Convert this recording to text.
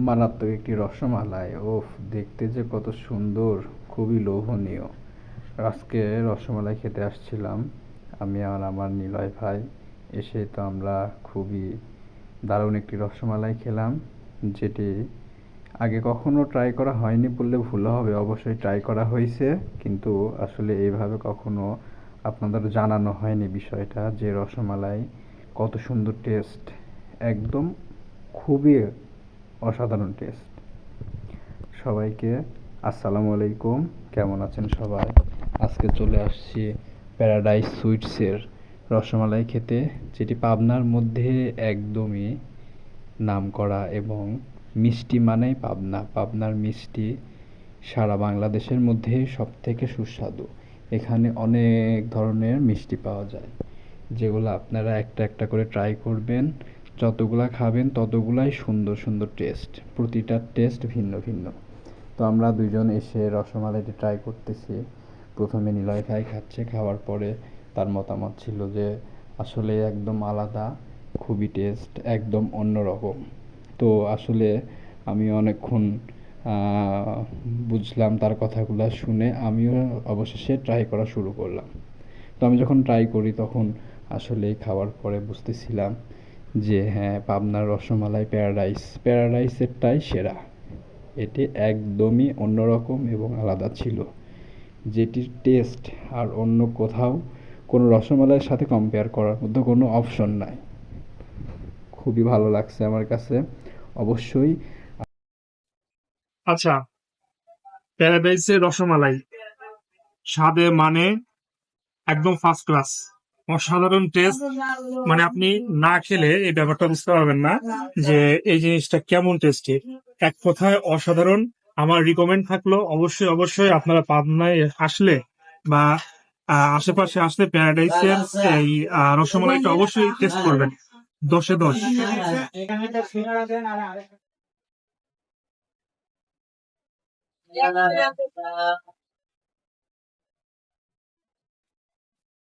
মারাত্মক একটি রসমালাই, ওফ! দেখতে যে কত সুন্দর, খুবই লোভনীয়। আজকে রসমালাই খেতে আসছিলাম আমি আর আমার নিলয় ভাই। এসে তো আমরা খুবই দারুণ একটি রসমালাই খেলাম, যেটি আগে কখনো ট্রাই করা হয়নি বললে ভুল হবে। অবশ্যই ট্রাই করা হয়েছে, কিন্তু আসলে এইভাবে কখনো আপনাদের জানানো হয়নি বিষয়টা, যে রসমালাই কত সুন্দর টেস্ট। একদম খুবই অসাধারণ টেস্ট। সবাইকে আসসালামু আলাইকুম। কেমন আছেন সবাই? আজকে চলে আসছি প্যারাডাইস সুইটসের রসমালাই খেতে, যেটি পাবনার মধ্যে একদমই নামকরা, এবং মিষ্টি মানেই পাবনা। পাবনার মিষ্টি সারা বাংলাদেশের মধ্যে সবথেকে সুস্বাদু। এখানে অনেক ধরনের মিষ্টি পাওয়া যায়, যেগুলো আপনারা একটা একটা করে ট্রাই করবেন। যতগুলা খাবেন ততগুলাই সুন্দর সুন্দর টেস্ট, প্রতিটা টেস্ট ভিন্ন ভিন্ন। তো আমরা দুইজন এসে রসমালাইটি ট্রাই করতেছি। প্রথমে নিলয় ভাই খাচ্ছে, খাওয়ার পরে তার মতামত ছিল যে আসলে একদম আলাদা, খুবই টেস্ট একদম অন্যরকম। তো আসলে আমি অনেকক্ষণ বুঝলাম তার কথাগুলো শুনে, আমিও অবশেষে ট্রাই করা শুরু করলাম। তো আমি যখন ট্রাই করি তখন আসলে খাওয়ার পরে বুঝতেছিলাম যে হ্যাঁ, পাবনার রসমালাই প্যারাডাইসেরটাই সেরা। এটি একদমই অন্যরকম এবং আলাদা ছিল, যেটির টেস্ট আর অন্য কোথাও কোনো রসমালাইয়ের সাথে কম্পেয়ার করার মতো কোনো অপশন নাই। খুবই ভালো লাগছে আমার কাছে। অবশ্যই আচ্ছা, প্যারাডাইসের রসমালাই স্বাদে মানে একদম ফার্স্ট ক্লাস, অসাধারণ টেস্ট। মানে আপনি না খেলে এই ব্যাপারটা বুঝতে পারবেন না যে এই জিনিসটা কেমন টেস্টি। এক কথায় অসাধারণ। আমার রিকমেন্ড থাকলো অবশ্যই অবশ্যই আপনারা পাবনায় আসলে বা আশেপাশে আসলে প্যারাডাইসের এই রসমালাইটা অবশ্যই টেস্ট করবেন। 10-এ 10।